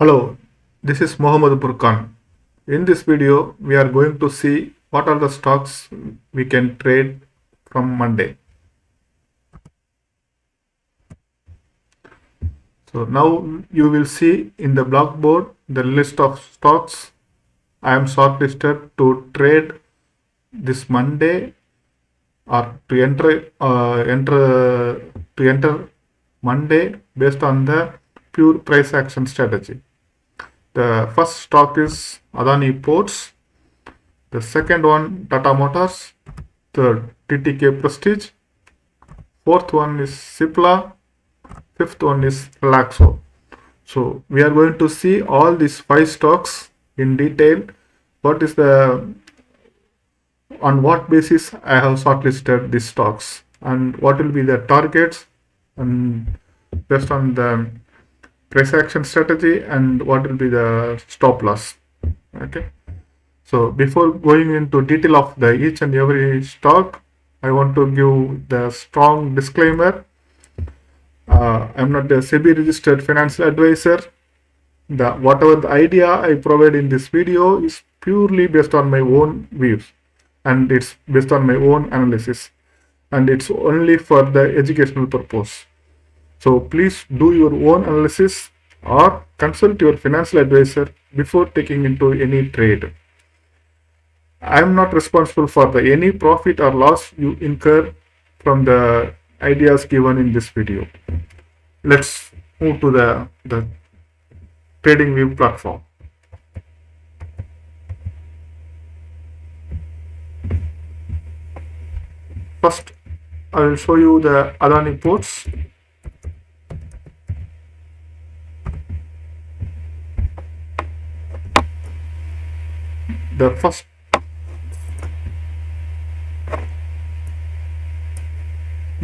Hello, this is Mohammed Burkan. In this video, we are going to see what are the stocks we can trade from Monday. So now you will see in the blackboard the list of stocks I am shortlisted to trade this Monday or to enter Monday based on the pure price action strategy. The first stock is Adani Ports. The second one, Tata Motors. Third, Ttk Prestige. Fourth one is Cipla. Fifth one is Relaxo. So we are going to see all these 5 stocks in detail. What is on what basis I have shortlisted these stocks and what will be the targets and based on the price action strategy and what will be the stop loss. Okay. So before going into detail of the each and every stock, I want to give the strong disclaimer. I'm not a SEBI registered financial advisor. Whatever the idea I provide in this video is purely based on my own views and it's based on my own analysis and it's only for the educational purpose. So please do your own analysis or consult your financial advisor before taking into any trade. I am not responsible for any profit or loss you incur from the ideas given in this video. Let's move to the TradingView platform. First, I will show you the Adani Ports. The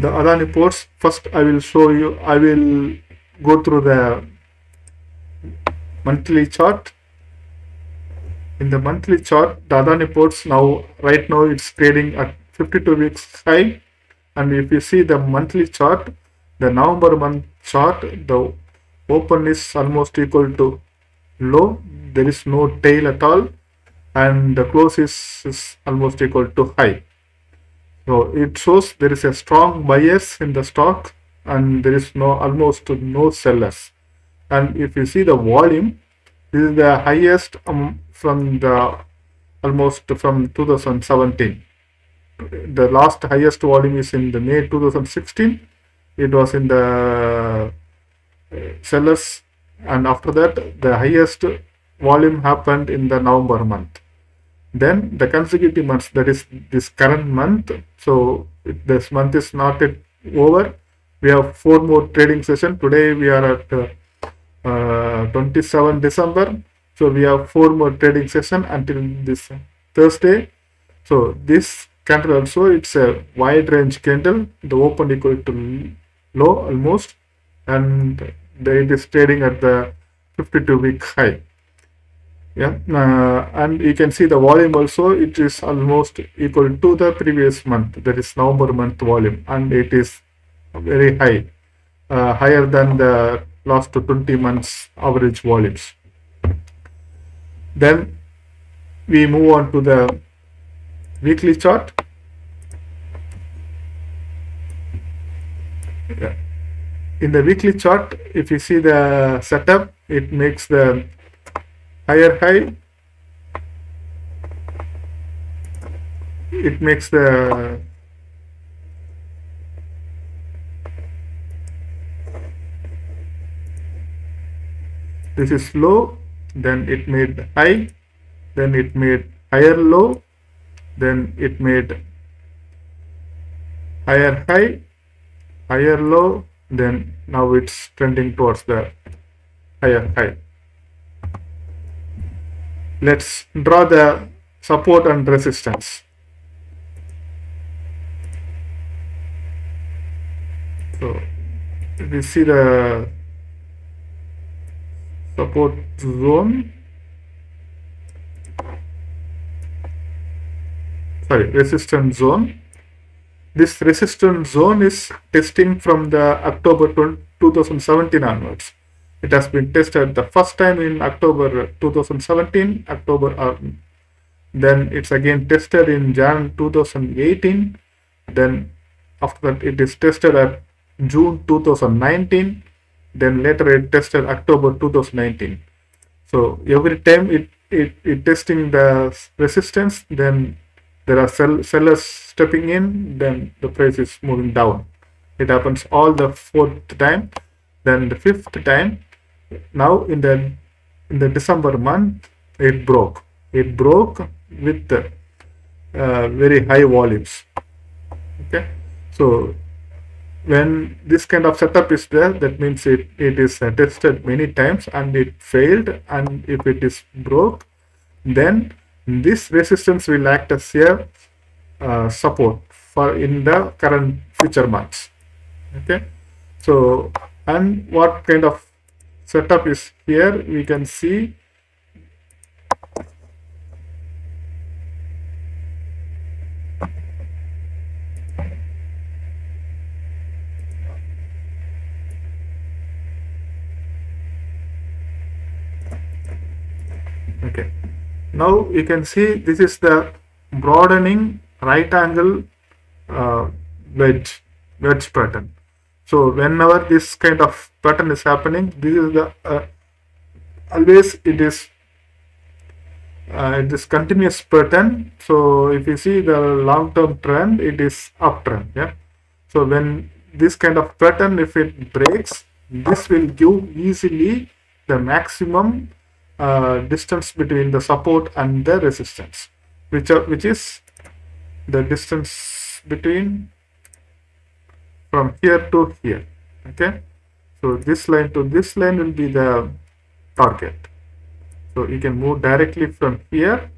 Adani Ports, first I will show you, I will go through the monthly chart. In the monthly chart, the Adani Ports right now it's trading at 52 weeks high, and if you see the monthly chart, the November month chart, the open is almost equal to low, there is no tail at all, and the close is almost equal to high. So it shows there is a strong bias in the stock and there is almost no sellers. And if you see the volume, this is the highest from 2017. The last highest volume is in the May 2016. It was in the sellers, and after that the highest volume happened in the November month. Then the consecutive months, that is this current month. So this month is not yet over. We have 4 more trading sessions. Today we are at 27 December. So we have 4 more trading sessions until this Thursday. So this candle also, it's a wide range candle. The open equal to low almost, and it is trading at the 52-week high. Yeah, and you can see the volume also, it is almost equal to the previous month, that is November month volume, and it is very high, higher than the last 20 months average volumes. Then we move on to the weekly chart. Yeah. In the weekly chart, if you see the setup, it makes the higher high, it makes the this is low, then it made high, then it made higher low, then it made higher high, higher low, then now it's trending towards the higher high. Let's draw the support and resistance. So if we see the support zone, resistance zone. This resistance zone is testing from the October 2017 onwards. It has been tested the first time in October 2017, then it's again tested in Jan 2018. Then after that it is tested at June 2019. Then later it tested October 2019. So every time it testing the resistance, then there are sellers stepping in, then the price is moving down. It happens all the fourth time. Then the fifth time, now in the December month, it broke. It broke with very high volumes. Okay, so when this kind of setup is there, that means it is tested many times and it failed, and if it is broke, then this resistance will act as a support for in the current future months. Okay, so and what kind of setup is here, we can see okay. Now you can see this is the broadening right angle uh, wedge pattern. So whenever this kind of pattern is happening, this is the always it is continuous pattern. So if you see the long-term trend, it is uptrend. Yeah. So when this kind of pattern, if it breaks, this will give easily the maximum distance between the support and the resistance, which is the distance between from here to here. Okay, so this line to this line will be the target. So you can move directly from here.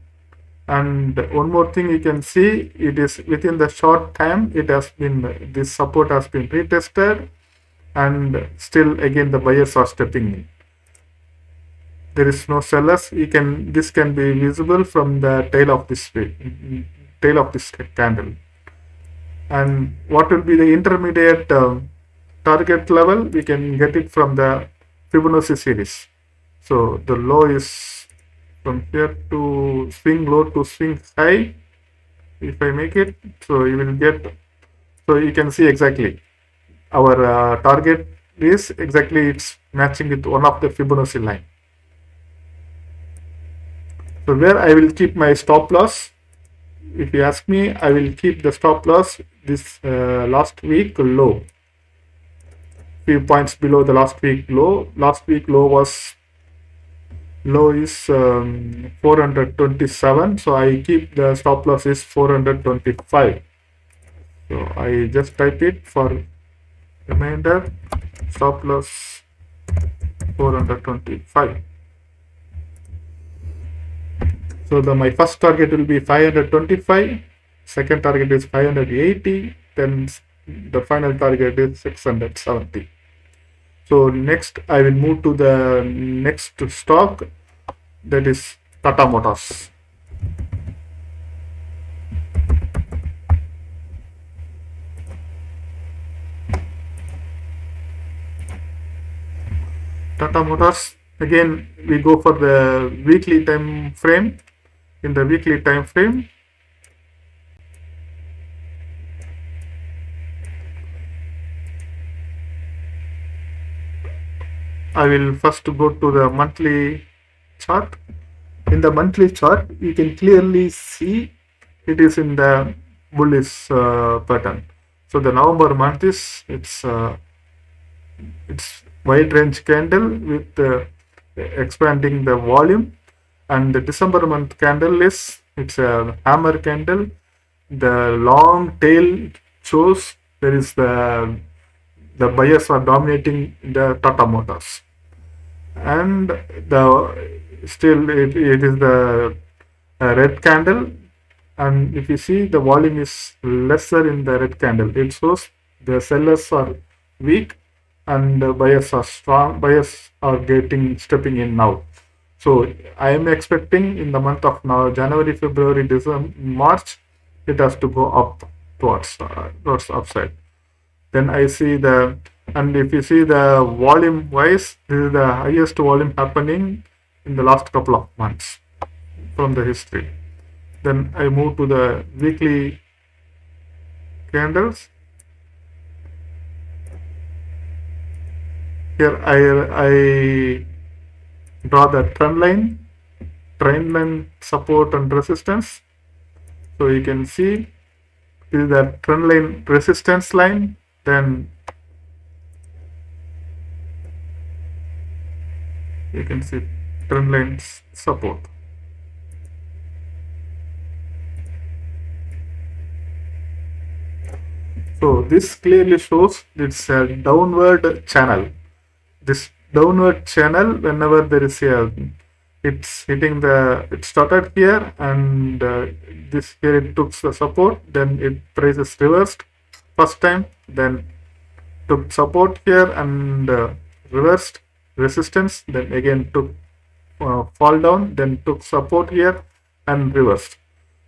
And one more thing you can see, it is within the short time, it has been, this support has been retested, and still again the buyers are stepping in. There is no sellers. This can be visible from the tail of this candle. And what will be the intermediate target level? We can get it from the Fibonacci series. So the low is from here to swing low to swing high. If I make it, so you will get, so you can see exactly our target is exactly, it's matching with one of the Fibonacci line. So where I will keep my stop loss, if you ask me, I will keep the stop loss this last week low, few points below the last week low. Last week low is 427, so I keep the stop loss is 425. So I just type it for reminder, stop loss 425. So my first target will be 525, second target is 580, then the final target is 670. So next I will move to the next stock, that is Tata Motors. Tata Motors, again we go for the weekly time frame. In the weekly time frame, I will first go to the monthly chart. In the monthly chart, you can clearly see it is in the bullish pattern. So the November month is it's wide range candle with expanding the volume, and the December month candle is it's a hammer candle. The long tail shows there is the buyers are dominating the Tata Motors, and still it is the red candle, and if you see the volume is lesser in the red candle, it shows the sellers are weak and the buyers are strong. Buyers are stepping in now. So I am expecting in the month of now, January, February, December, March, it has to go up towards upside. Then I see the And if you see the volume wise, this is the highest volume happening in the last couple of months from the history. Then I move to the weekly candles. Here I draw the trend line support and resistance. So you can see this is the trend line resistance line. Then you can see trend line support. So this clearly shows it's a downward channel. This downward channel, whenever there is a, it's hitting the, it started here, and this here it took the support, then it price is reversed first time, then took support here and reversed resistance, then again took fall down, then took support here and reversed.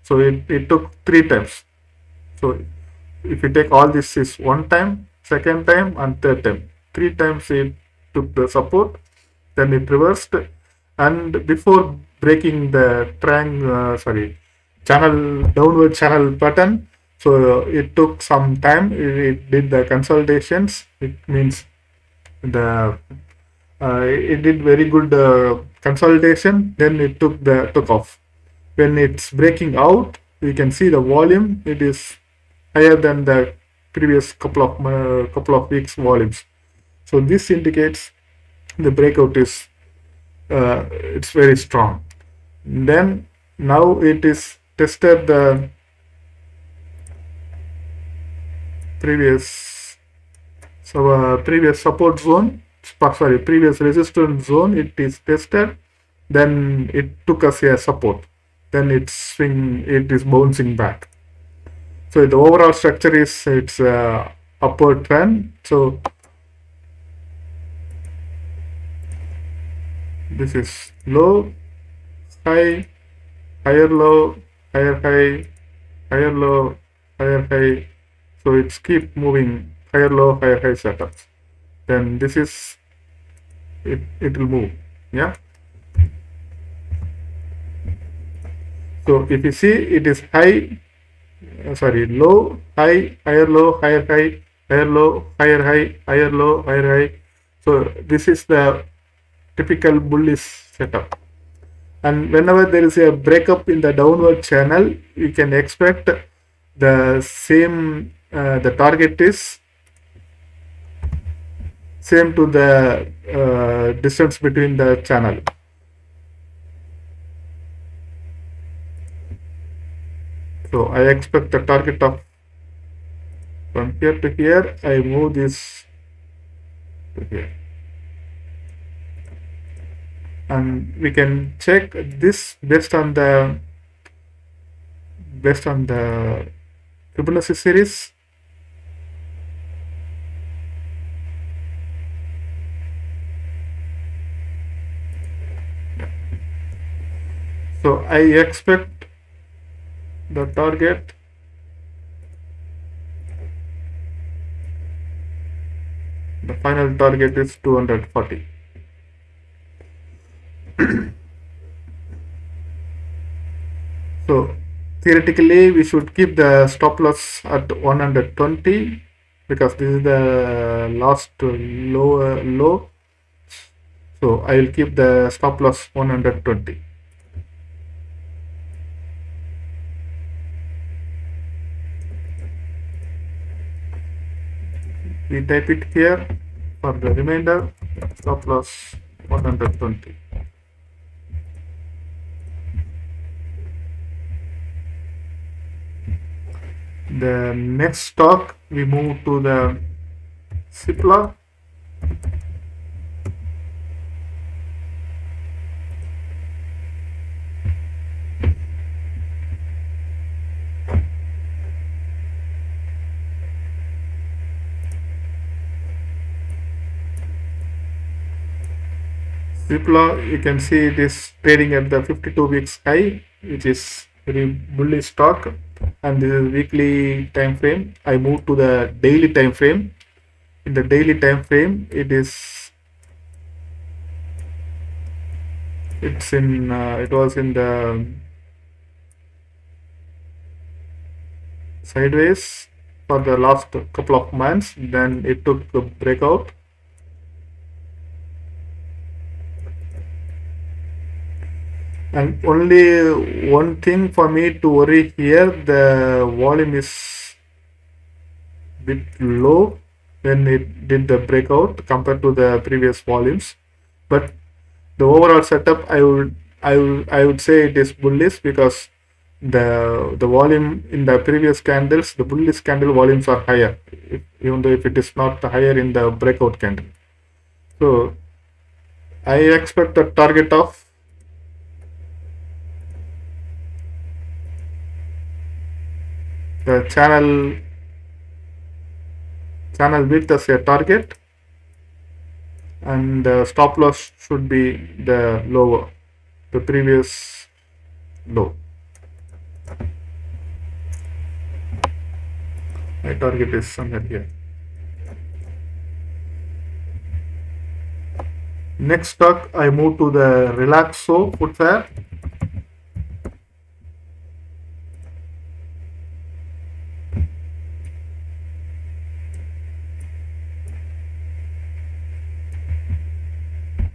So it took 3 times. So if you take all this is one time, second time and third time, 3 times it took the support, then it reversed, and before breaking the channel, downward channel pattern, so it took some time. It did the consolidations. It means the it did very good consolidation. Then it took off. When it's breaking out, you can see the volume. It is higher than the previous couple of weeks volumes. So this indicates the breakout is it's very strong. Then now it is tested the previous support zone, previous resistance zone. It is tested, then it took us a support, then it is bouncing back. So the overall structure is it's upward trend. So this is low, high, higher low, higher high, higher low, higher high. So it's keep moving higher low, higher high setups. Then this is it will move. Yeah. So if you see, it is high, low, high, higher low, higher high, higher low, higher high, higher low, higher high. So this is the typical bullish setup. And whenever there is a breakup in the downward channel, you can expect the same, the target is same to the distance between the channel. So I expect the target of from here to here. I move this to here, and we can check this based on the Fibonacci series. So I expect the target the final target is 240. So theoretically we should keep the stop loss at 120 because this is the last low. So I will keep the stop loss 120. We type it here for the remainder, stop loss 120. The next stock we move to the Cipla. Cipla, you can see it is trading at the 52 weeks high, which is very bullish stock, and this is weekly time frame. I move to the daily time frame. in the daily time frame, it was in the sideways for the last couple of months. Then it took a breakout, and only one thing for me to worry here, the volume is bit low when it did the breakout compared to the previous volumes. But the overall setup, I would say it is bullish, because the volume in the previous candles, the bullish candle volumes are higher, even though if it is not higher in the breakout candle. So I expect the target of the channel width as a target, and the stop loss should be the lower, the previous low. My target is somewhere here. Next stock, I move to the Relaxo footwear.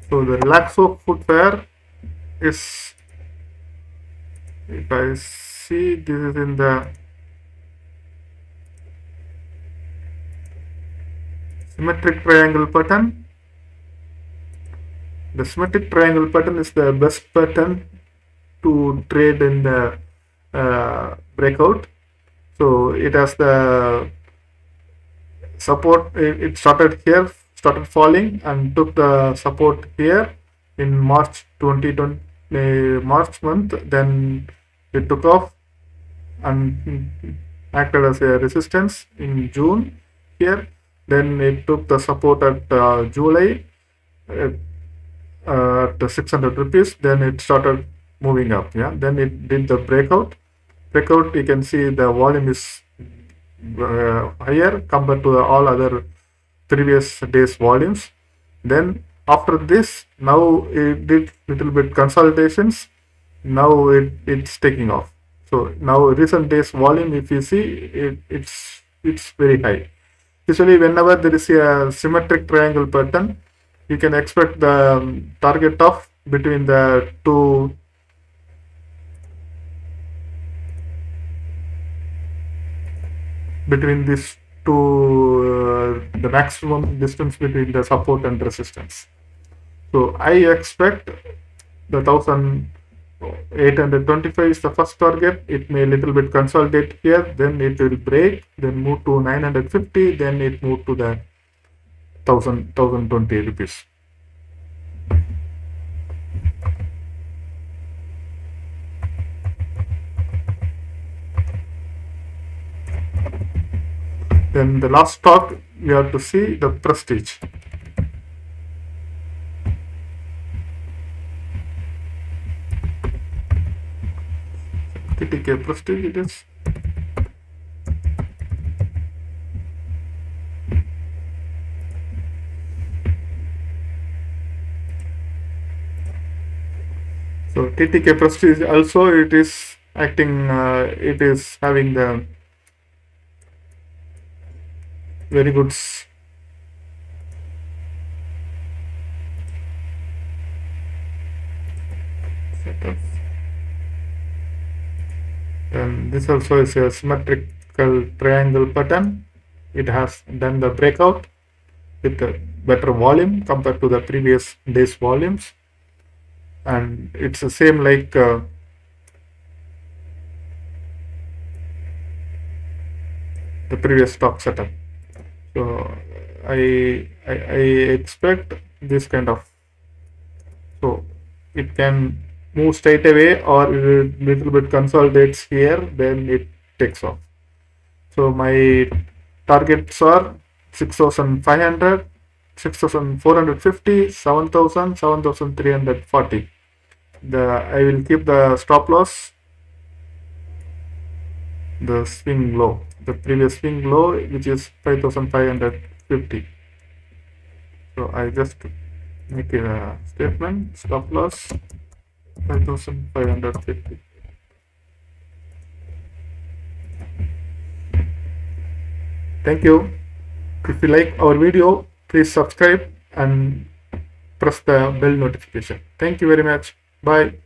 So the Relaxo footwear is, if I see, this is in the symmetric triangle pattern. The symmetric triangle pattern is the best pattern to trade in the breakout. So it has the support. It started here, started falling, and took the support here in March 2020, March month. Then it took off and acted as a resistance in June here. Then it took the support at July at 600 rupees. Then it started moving up. Yeah. Then it did the breakout. You can see the volume is higher compared to all other previous days volumes. Then after this, now it did little bit consolidations. Now it's taking off. So now recent days volume, if you see, it's very high. Usually whenever there is a symmetric triangle pattern, you can expect the target of between the two, between these two, the maximum distance between the support and resistance. So I expect the 1825 is the first target. It may a little bit consolidate here, then it will break, then move to 950, then it move to the 1020 rupees. Then the last stock we have to see, the Prestige. Ttk Prestige it is. So Ttk Prestige also, it is acting, it is having the very good setup. And this also is a symmetrical triangle pattern. It has done the breakout with a better volume compared to the previous day's volumes, and it's the same like the previous stock setup. So I expect this kind of, so it can move straight away, or it little bit consolidates here, then it takes off. So my targets are 6,500, 6,450, 7,000, 7,340. I will keep the stop loss, the swing low, the previous swing low, which is 5,550. So I just make a statement, stop loss 5550. Thank you. If you like our video, please subscribe and press the bell notification. Thank you very much. Bye.